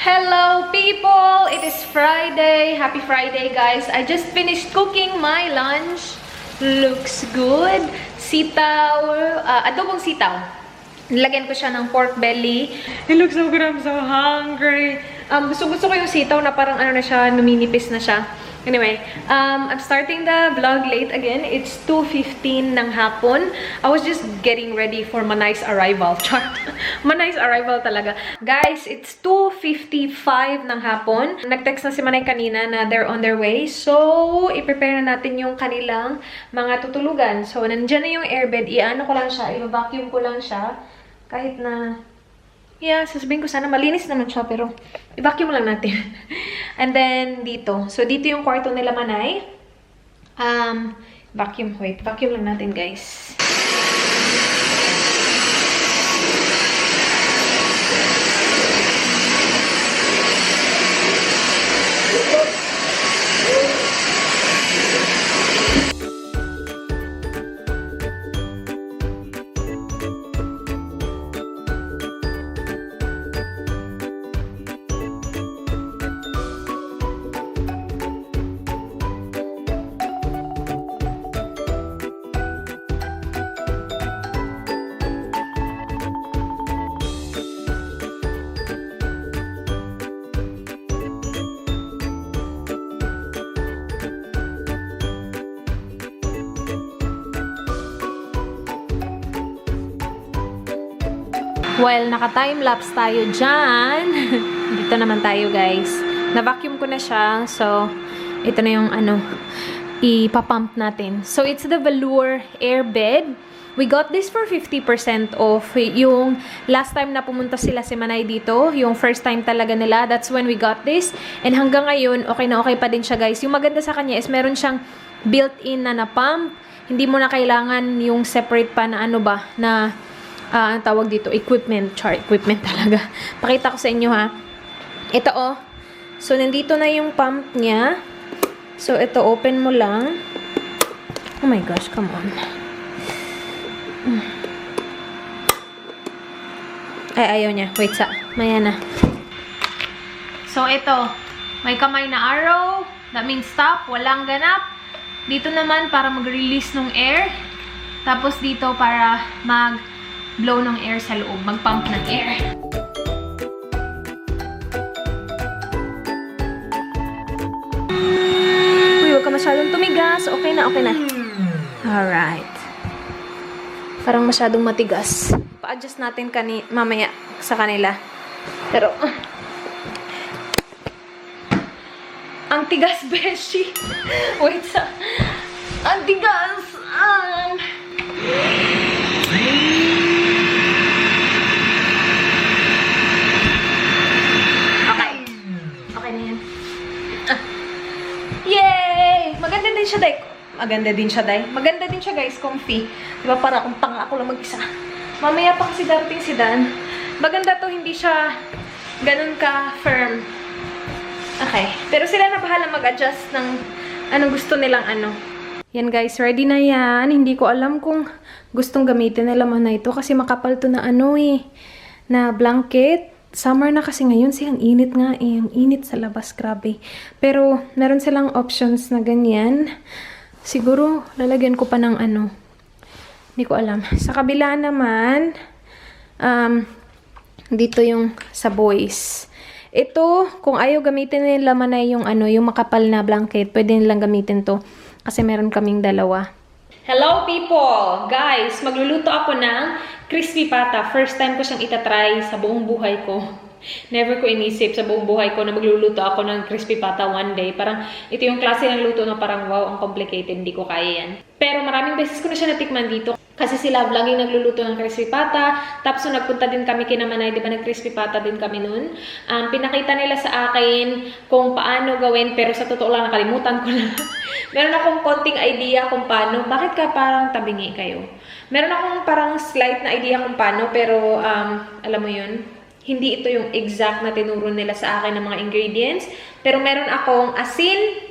Hello people! It is Friday. Happy Friday guys. I just finished cooking my lunch. Looks good. Sitaw, adobong sitaw. Nilagyan ko siya ng pork belly. It looks so good. I'm so hungry. Gusto ko yung sitaw na parang ano na siya, numinipis na siya. Anyway, I'm starting the vlog late again. It's 2:15 ng hapon. I was just getting ready for Manay's arrival. Char! Manay's arrival talaga. Guys, it's 2:55 ng hapon. Nag-text na si Manay kanina na they're on their way. So, i-prepare na natin yung kanilang mga tutulugan. So, nandyan na yung airbed. I-ano ko lang siya. I-vacuum ko lang siya. Kahit na... Yeah, sasabihin ko sana malinis naman siya, pero i-vacuum lang natin. And then, dito. So, dito yung kwarto nila Manay. Vacuum lang natin, guys. Well, naka-time-lapse tayo dyan. Dito naman tayo, guys. Na-vacuum ko na siya. So, ito na yung ipapump natin. So, it's the Velour Airbed. We got this for 50% off. Yung last time na pumunta sila si Manay dito, yung first time talaga nila, that's when we got this. And hanggang ngayon, okay na okay pa din siya, guys. Yung maganda sa kanya is meron siyang built-in na pump. Hindi mo na kailangan yung separate pa na ang tawag dito, equipment talaga. Pakita ko sa inyo, ha. Ito, oh. So, nandito na yung pump niya. So, ito, open mo lang. Oh my gosh, come on. Ay, ayaw niya. Wait, maya na. So, ito. May kamay na arrow. That means stop. Walang ganap. Dito naman, para mag-release ng air. Tapos, dito, para blow ng air sa loob, mag-pump ng air. Uy, huwag ka masyadong tumigas. Okay na, okay na. Alright. Parang masyadong matigas. Pa-adjust natin mamaya sa kanila. Pero, ang tigas, beshi. Wait, ang tigas. Yay! Maganda din siya, Maganda din siya, guys. Comfy. Diba, para akong tanga ako lang mag-isa. Mamaya pa kasi darating si Dan. Maganda to, hindi siya ganun ka-firm. Okay. Pero sila na bahala mag-adjust ng anong gusto nilang Yan, guys. Ready na yan. Hindi ko alam kung gustong gamitin nila man na ito kasi makapal to na na blanket. Summer na kasi ngayon, ang init nga ang init sa labas, grabe. Pero, meron silang options na ganyan. Siguro, lalagyan ko pa ng hindi ko alam. Sa kabila naman, dito yung sa boys. Ito, kung ayaw gamitin nila man na yung makapal na blanket, pwede nilang gamitin to. Kasi meron kaming dalawa. Hello people! Guys, magluluto ako ng crispy pata. First time ko siyang itatry sa buong buhay ko. Never ko inisip sa buong buhay ko na magluluto ako ng crispy pata one day. Parang ito yung klase ng luto na parang wow, ang complicated. Hindi ko kaya yan. Pero maraming beses ko na siya natikman dito. Kasi sila laging nagluluto ng crispy pata. Tapos so, nagpunta din kami kina Manay, di ba nag-crispy pata din kami nun. Pinakita nila sa akin kung paano gawin. Pero sa totoo lang, nakalimutan ko na. Meron akong konting idea kung paano. Bakit ka parang tabingi kayo? Meron akong parang slight na idea kung paano. Pero alam mo yun, hindi ito yung exact na tinuro nila sa akin ng mga ingredients. Pero meron akong asin,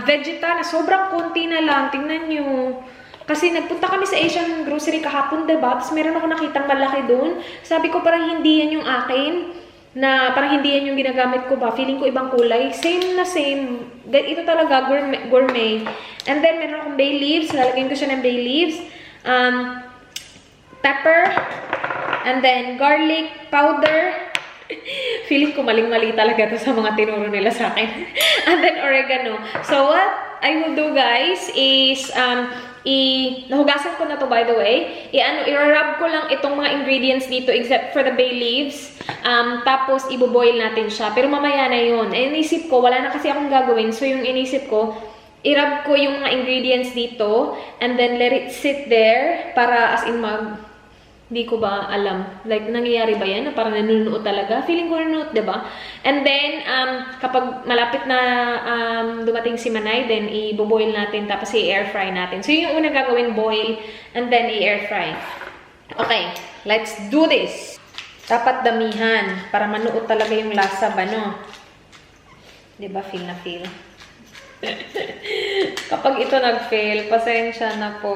vegeta na sobrang konti na lang. Tingnan nyo. Kasi nagpunta kami sa Asian grocery kahapon, diba? Tapos meron ako nakitang malaki doon. Sabi ko parang hindi yan yung akin. na parang hindi yan yung ginagamit ko ba. Feeling ko ibang kulay. Same na same. Ito talaga, gourmet. And then, meron akong bay leaves. Lalagyan ko siya ng bay leaves. Pepper. And then, garlic powder. Feeling ko maling-mali talaga to sa mga tinuro nila sa akin. And then, oregano. So, what I will do, guys, is, nahugasan ko na to, by the way. I-rub ko lang itong mga ingredients dito, except for the bay leaves. Tapos, iboboil natin siya. Pero mamaya na yun. Inisip ko, wala na kasi akong gagawin. So, yung inisip ko, i-rub ko yung mga ingredients dito. And then, let it sit there. Para, as in, hindi ko ba alam. Like, nangyayari ba yan? Na parang nanunuot talaga? Feeling ko nanunuot, diba? And then, kapag malapit na dumating si Manay, then i-boil natin, tapos i-air fry natin. So, yung unang gagawin, boil, and then i-air fry. Okay, let's do this. Dapat damihan, para manuot talaga yung lasa ba, no? Diba, feel na feel. Kapag ito nag-fail, pasensya na po.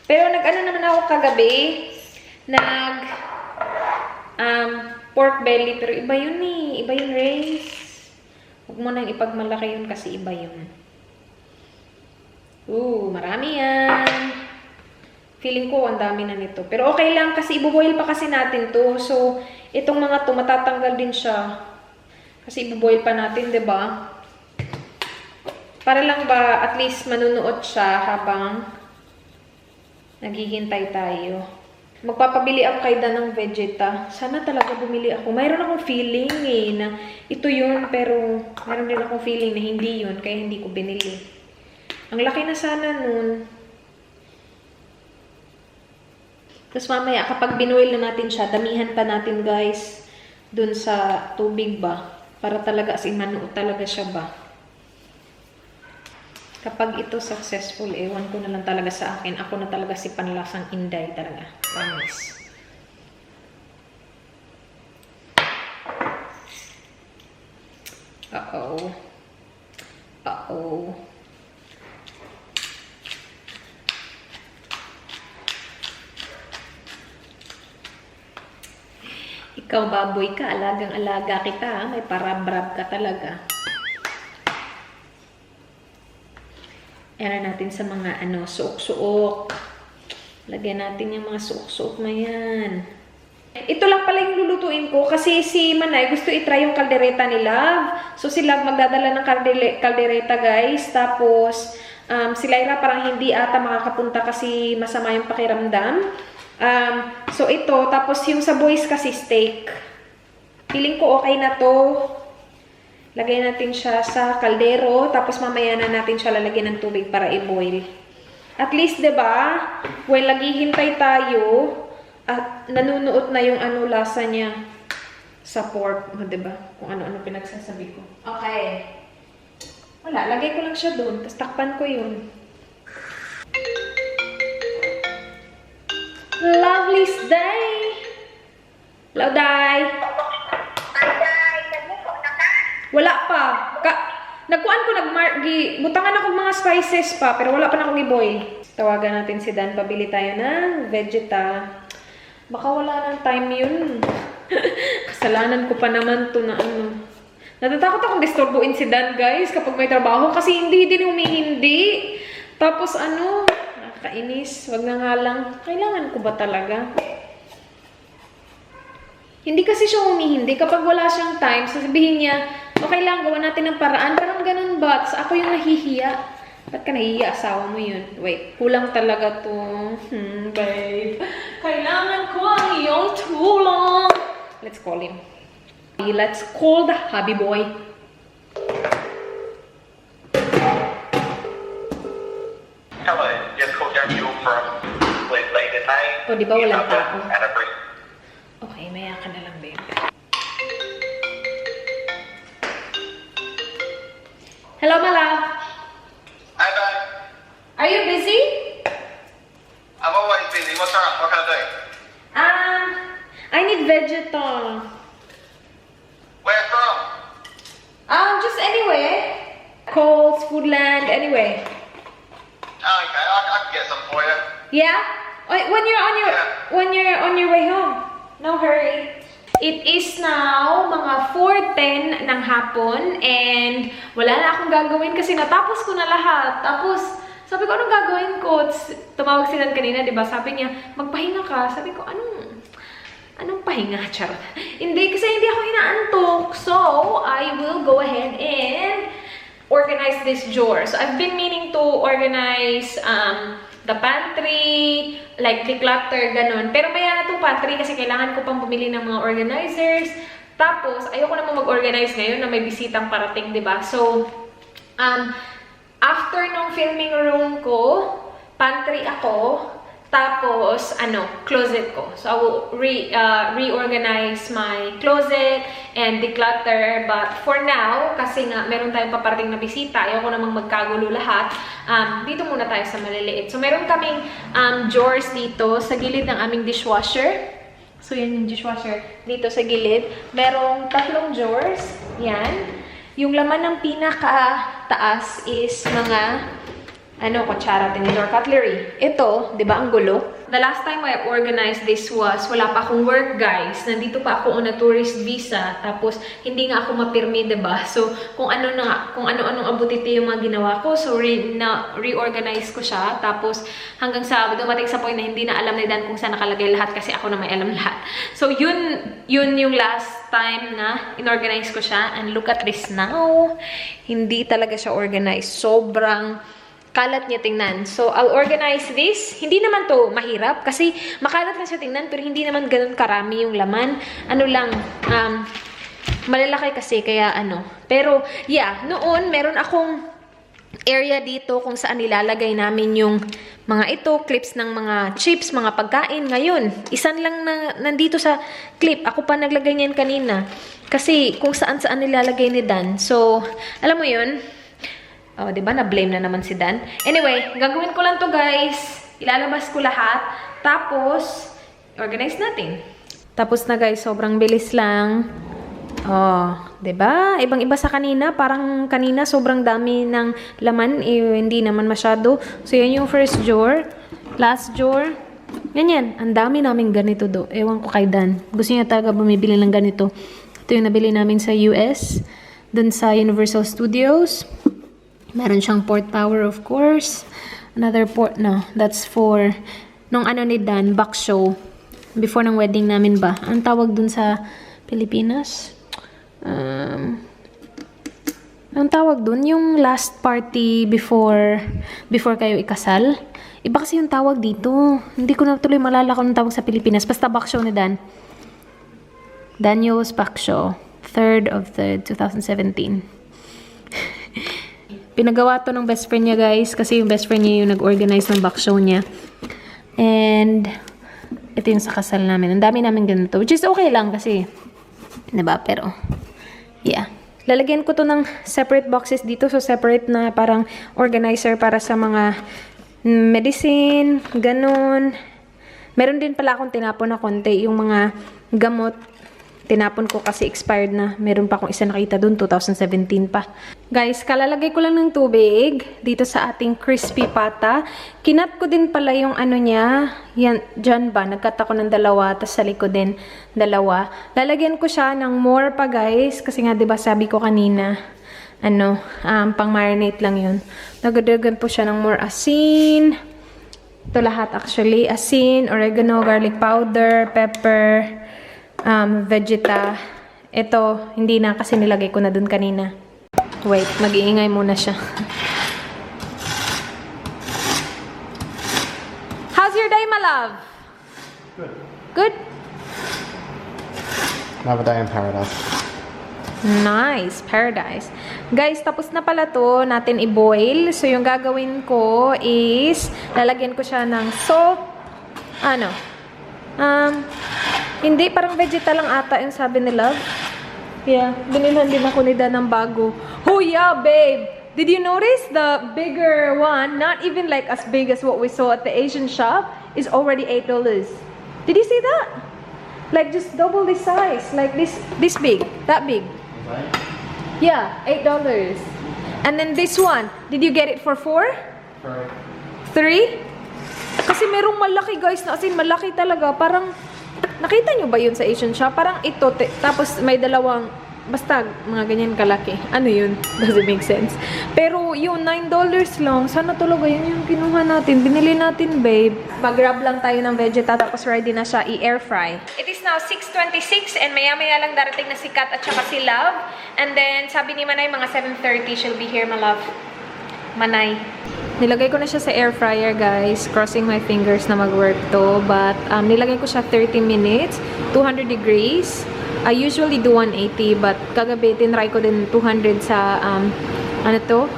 Pero nag-ano naman ako kagabi, pork belly, pero iba yun eh. Iba yung rice. Huwag mo nang ipagmalaki yun kasi iba yun. Marami yan. Feeling ko ang dami na nito. Pero okay lang kasi ibuboil pa kasi natin to. So, itong mga to, matatanggal din siya. Kasi ibuboil pa natin, 'di ba? Para lang ba at least manunuot siya habang naghihintay tayo. Magpapabili ako kay Dan ng Vegeta. Sana talaga bumili ako. Mayroon akong feeling na ito yun, pero mayroon din akong feeling na hindi yun, kaya hindi ko binili. Ang laki na sana nun. Tapos mamaya, kapag binuil na natin siya, damihan pa natin, guys, dun sa tubig ba? Para talaga, as in, manuot talaga siya ba? Kapag ito successful, ewan ko na lang talaga sa akin. Ako na talaga si Panlasang Inday talaga. Promise. Uh-oh. Uh-oh. Ikaw, baboy ka. Alagang-alaga kita. May parabrab ka talaga. Ayan natin sa mga suok-suok. Lagyan natin yung mga suok-suok na yan. Ito lang pala yung lulutuin ko kasi si Manay gusto i-try yung kaldereta ni Love. So si Love magdadala ng kaldereta, guys. Tapos si Lyra parang hindi ata makakapunta kasi masama yung pakiramdam. So ito, tapos yung sa boys kasi steak. Feeling ko okay na to. Lagay natin siya sa kaldero, tapos mamaya na natin siya lalagyan ng tubig para i-boil. At least, 'di ba? While naghihintay tayo, at nanunuot na yung lasa niya sa pork, 'di ba? Kung ano-ano pinagsasabi ko. Okay. Wala, lagay ko lang siya doon, tapos takpan ko 'yun. Lovely day. Hello, Day. Wala pa. Nagkuan ko, butangan ako mga spices pa, pero wala pa na akong i-boil. Tawagan natin si Dan, pabili tayo ng Vegeta. Baka wala ng time yun. Kasalanan ko pa naman to na Natatakot akong disturbuin si Dan, guys, kapag may trabaho, kasi hindi din humihindi. Tapos nakakainis. Wag na nga lang. Kailangan ko ba talaga? Hindi kasi siya humihindi. Kapag wala siyang time, sasabihin niya, okay lang, gawa natin ng paraan. Parang ganun ba? Tapos ako yung nahihiya. Ba't ka nahihiya? Asawa mo yun. Wait, kulang talaga to. Babe. Kailangan ko ang iyong tulong. Let's call him. Let's call the hubby boy. Hello, just called you from late at night. O, di ba walang tao? Anniversary. Okay, maya ka na lang, babe. Hello, my love. Hi, bye. Are you busy? I'm always busy. What's wrong? What can I do? I need Vegeta. Where from? Just anywhere. Coles, Foodland, anyway. Oh, okay. I can get some for you. Yeah? When you're on your way home. No hurry. It is now mga 4:10 ng hapon and wala na akong gagawin kasi natapos ko na lahat. Tapos, sabi ko, anong gagawin ko? Tumawag sila kanina, di ba? Sabi niya, magpahinga ka. Sabi ko, anong pahinga? Charot. Hindi, kasi hindi ako inaantok. So, I will go ahead and organize this drawer. So, I've been meaning to organize the pantry, like declutter, ganun. Pero maya na itong pantry kasi kailangan ko pang bumili ng mga organizers. Tapos, ayoko naman mag-organize ngayon na may bisitang parating, di ba? So, after nung filming room ko, pantry ako, tapos, closet ko. So, I will reorganize my closet and declutter. But for now, kasi nga, meron tayong paparating na bisita, ayoko namang magkagulo lahat, dito muna tayo sa maliliit. So, meron kaming drawers dito sa gilid ng aming dishwasher. So, yan yung dishwasher dito sa gilid. Merong 3 drawers. Yan. Yung laman ng pinaka-taas is mga kutsara, tinidor, cutlery. Ito, di ba, ang gulo? The last time I organized this was, wala pa akong work, guys. Nandito pa ako on a tourist visa. Tapos, hindi nga ako mapirmi, di ba? So, kung ano-anong abutiti yung mga ginawa ko. So, reorganize ko siya. Tapos, hanggang sa, dumating sa point na hindi na alam ni Dan kung saan nakalagay lahat kasi ako na may alam lahat. So, yun yung last time na inorganize ko siya. And look at this now. Hindi talaga siya organized. Sobrang kalat niya tingnan. So, I'll organize this. Hindi naman to mahirap kasi makalat na siya tingnan pero hindi naman ganun karami yung laman. Malalaki kasi kaya Pero, yeah, noon meron akong area dito kung saan nilalagay namin yung mga clips ng mga chips, mga pagkain. Ngayon, isan lang na nandito sa clip. Ako pa naglagay niyan kanina. Kasi kung saan-saan nilalagay ni Dan. So, alam mo yun, oh, diba? Na-blame na naman si Dan. Anyway, gagawin ko lang to guys. Ilalabas ko lahat. Tapos, organize natin. Tapos na guys, sobrang bilis lang. Oh, diba? Ibang-iba sa kanina. Parang kanina, sobrang dami ng laman. Hindi naman masyado. So, yan yung first drawer. Last drawer. Yan. Ang dami namin ganito do. Ewan ko kay Dan. Gusto niya talaga bumibili ng ganito. Ito yung nabili namin sa US. Dun sa Universal Studios. Meron siyang port power, of course. Another port, no. That's for, nung ni Dan, back show. Before ng wedding namin ba? Ang tawag dun sa Pilipinas? Ang tawag dun? Yung last party before kayo ikasal? Iba kasi yung tawag dito. Hindi ko na tuloy malala kung tawag sa Pilipinas. Basta back show ni Dan. Daniel's back show. 3rd of 2017. Pinagawa to ng best friend niya, guys. Kasi yung best friend niya yung nag-organize ng back show niya. And, ito yung sa kasal namin. Ang dami namin ganito. Which is okay lang kasi, diba? Pero, yeah. Lalagyan ko to ng separate boxes dito. So, separate na parang organizer para sa mga medicine, ganun. Meron din pala akong tinapon na konti. Yung mga gamot. Tinapon ko kasi expired na. Meron pa akong isa nakita dun, 2017 pa. Guys, kalalagay ko lang ng tubig dito sa ating crispy pata. Kinat ko din pala yung niya. Yan, dyan ba? Nagkat ako ng 2, tapos sa likod din 2. Lalagyan ko siya ng more pa, guys. Kasi nga, diba, sabi ko kanina, pang marinate lang yun. Nagadagan po siya ng more asin. Ito lahat actually. Asin, oregano, garlic powder, pepper, vegeta. Ito, hindi na kasi nilagay ko na dun kanina. Wait, mag-iingay muna siya. How's your day, my love? Good. Good? Have a day in paradise. Nice, paradise. Guys, tapos na pala to natin i-boil. So, yung gagawin ko is, lalagyan ko siya ng salt. Hindi, parang vegeta lang ata yung sabi ni Love. Yeah, binilhan din ako ni Dan ng bago. Oh yeah, babe! Did you notice the bigger one, not even like as big as what we saw at the Asian shop, is already $8. Did you see that? Like just double the size. Like this big. That big. Yeah, $8. And then this one, did you get it for 4? 3? Kasi merong malaki guys, na as in malaki talaga. Parang Nakita nyo ba yun sa Asian shop? Parang ito, tapos may dalawang, basta mga ganyan kalaki. Ano yun? Doesn't make sense. Pero yun, $9 lang. Sana talaga yun yung kinuha natin. Binili natin, babe. Mag-grab lang tayo ng vegeta, tapos ready na siya i-air fry. It is now 6:26 and maya-maya lang darating na si Kat at saka si Love. And then, sabi ni Manay, mga 7:30 she'll be here, my love. Manay. Nilagay ko na siya sa air fryer, guys. Crossing my fingers na mag-work to. But, nilagay ko siya 30 minutes, 200 degrees. I usually do 180, but kagabi, tinry ko din 200 sa, ano to?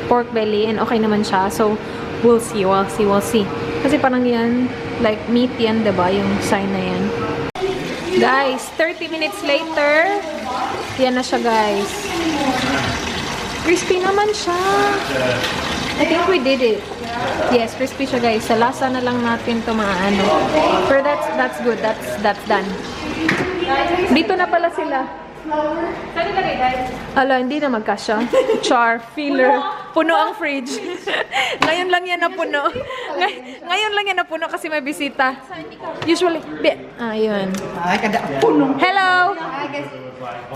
Pork belly. And okay naman siya. So, we'll see. Kasi parang yan, like, meat yan, diba? Yung sign na yan. Guys, 30 minutes later, yan na siya, guys. Crispy naman siya. I think we did it. Yes, crispy siya, guys. Sa lasa na lang natin ito maano. Pero that's good. That's done. Dito na pala sila. Saan nilagay, guys? Ala, hindi na magkasya. Char, filler. Puno ang fridge. Ngayon lang yan na puno. Ngayon lang yan na puno kasi may bisita. Usually, ayun. Hello!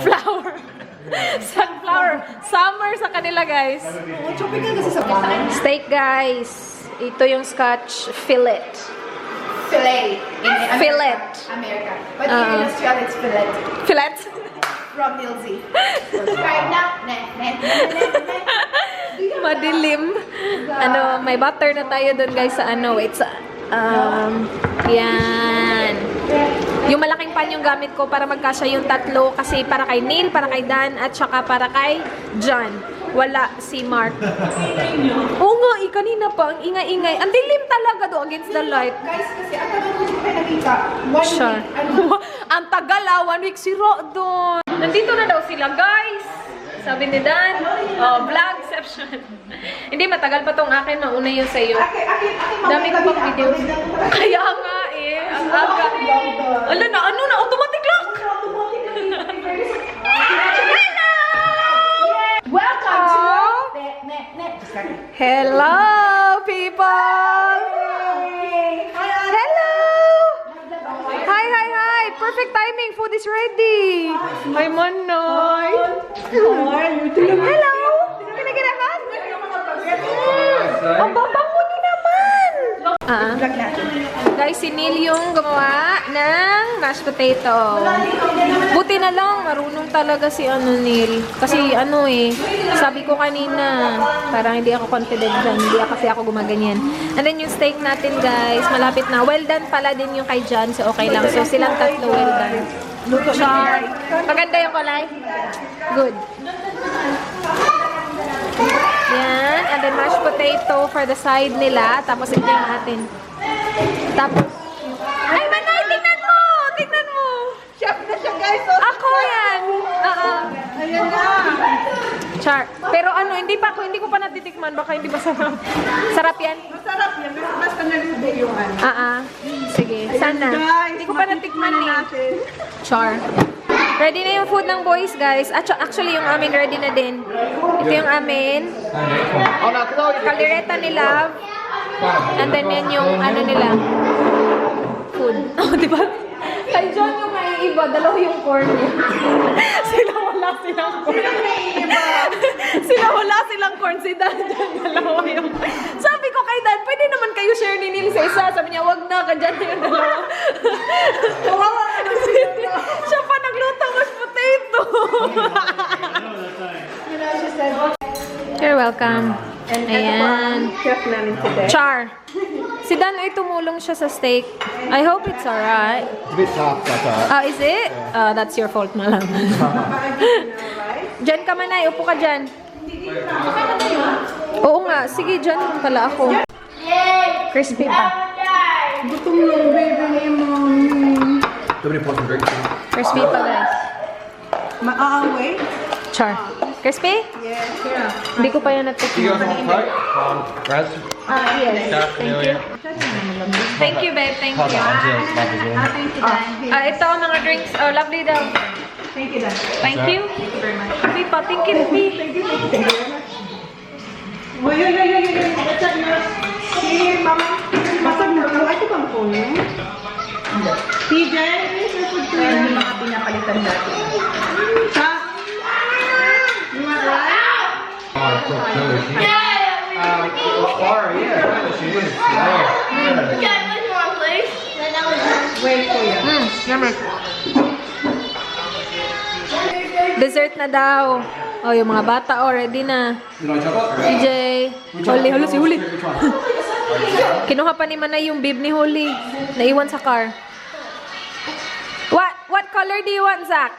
Flower. Sunflower. Summer sa kanila, guys. Steak, guys. Ito yung Scotch fillet. Fillet in Fillet. America. But here in Australia, it's fillet. Fillet? From Nilsey. Right now, Madilim. Ano, may butter na tayo dun, guys, sa ano. Wait, sa... yan. Yung malaking pan yung gamit ko para magkasya yung tatlo. Kasi para kay Neil, para kay Dan, at saka para kay John. Wala si Mark. Oo nga, kanina pa. Ang ingay-ingay. Ang dilim talaga do against the light. Guys, kasi ang tagal ko hindi kayo nakita. Sure. Ang tagal 1 week siro doon. Nandito na daw sila, guys. Sabi ni Dan, vlogception. Hindi, matagal pa tong akin. Mauna yun sa'yo. Dami ko pang videos. Kaya nga eh. Ang aga. Ala na, ano na? Automatic lock! Hello! Welcome to... Hello, people! Hello! Hi! Perfect timing. Food is ready. Hi, Manoy. Hello! Pinaginahan? Ang babango ni naman! Guys, si Neil yung gumawa ng mashed potato. Buti na lang, marunong talaga si Neil. Kasi sabi ko kanina, parang hindi ako confident dyan. Hindi kasi ako gumaganyan. And then yung steak natin, guys, malapit na. Well done pala din yung kay John, so okay lang. So silang tatlo well done. Char. Maganda yung kulay? Good. Yan. And then mashed potato for the side nila. Tapos ito yung atin. Tapos, ay, Manay, tingnan mo! Tingnan mo! Chef na siya, guys. Ako yan! Ayan na. Char. Pero hindi ko pa natitikman. Baka hindi ba sarap? Sarap yan? Masarap yan. Basta nalube yung ano. Sige. Sana. Hindi ko pa natikman eh. Char. Ready na yung food ng boys, guys. Actually, yung amin ready na din. Ito yung amin. Kaldereta ni Love. And then yan yung nila. Food. Diba? Kay John yung maiiba. Dalawa yung corn niya. Wala silang corn. Si Dan, dalawa yung... Sabi ko kay Dan, pwede naman kayo share ni Neil sa isa. Sabi niya, wag na, kadyan yung dalawa. Siya pa nagluto mashed potato. You're welcome. Ayan. Chef namin today. Char. Si Dan ay tumulong siya sa steak. I hope it's alright. It's a bit tough, but Is it? That's your fault, malam. Diyan ka, Manay. Upo ka dyan. Oo nga. Sige, dyan lang pala ako. Crispy pa. Gutom yung baby ni Mom. do many points of drinks. Crispy pa, guys. Maaaway? Char. Crispy? Yes. Hindi ko pa yan Do you natikman. guys want Coke? Raz? Yes. Chef, Thank you. Amelia? Thank you, babe. Thank Hold you. on, Angela's love as well. Thank you, Dan. Ito, mga drinks. Oh, lovely daw. Thank you, Dan. Thank you. Happy pa. Thank you, Happy. Uy. What's up, nurse? Si Mama. Basag na. Ay, ito bang phone? PJ, here's your food Ayan yung mga pinapalitan natin. Chuck, you want rice? Oh, it's so silly. Laura, yeah, she is. Wait for you. Yummy. Dessert na daw. Oh, yung mga bata already na. You like chocolate? CJ. Huli, si Huli. Which one? Kinuha pa ni Manay yung bib ni Huli. Naiwan sa car. What color do you want, Zach?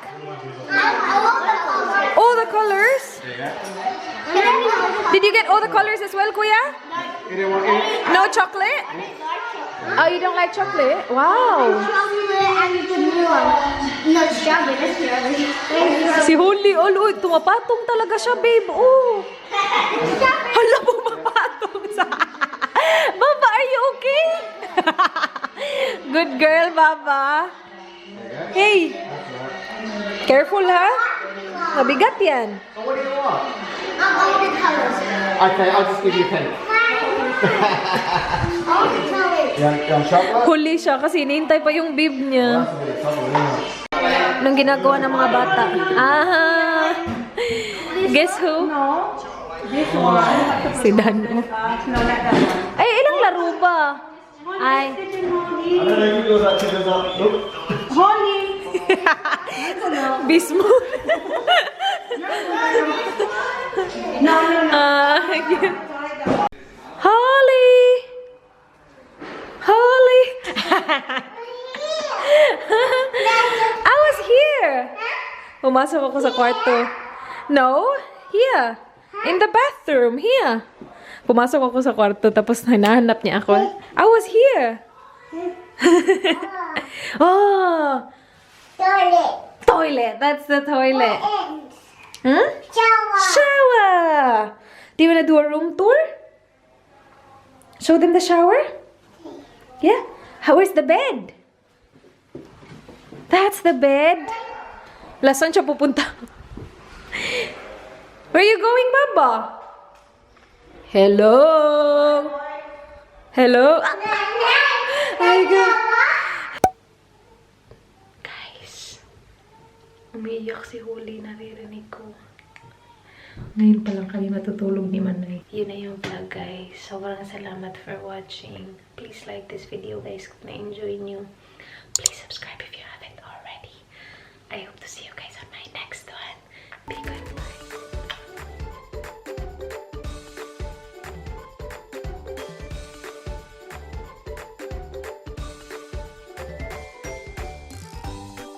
All the colors? Did you get all the colors as well, Kuya? You didn't want any? No chocolate? Oh, you don't like chocolate? Wow. Si Huli, oh, tumapatong talaga siya, babe. Oh. Hala, pumapatong sa... Baba, are you okay? Good girl, Baba. Hey. Careful, ha? Mabigat yan. Oh, what do you want? Okay, I'll just give you pink. You want chocolate? Huli siya kasi hinihintay pa yung bib niya. That's a bit of trouble, isn't it? Anong ginagawa ng mga bata? Ah! Guess who? No. This one. Si Dano. No, not that one. Ay, ilang laro ba? Ay. Holly. Bismuth. No, no, no. Holly! Holly! I was here! Pumasok ako sa kwarto. No? Here. In the bathroom. Here. Pumasok ako sa kwarto tapos hinahanap niya ako. I was here. Oh! Toilet. That's the toilet. Huh? Shower. Do you want to do a room tour? Show them the shower? Yeah? Where's the bed? That's the bed. Saan siya pupunta? Where are you going, Baba? Hello? Hello? My God. Guys, umiiyak si Huli, naririnig ko. Ngayon pa lang kami matutulog ni Manay. Yun na yung vlog, guys. Sobrang salamat for watching. Please like this video, guys, kung na-enjoy nyo. Please subscribe if you haven't already. I hope to see you guys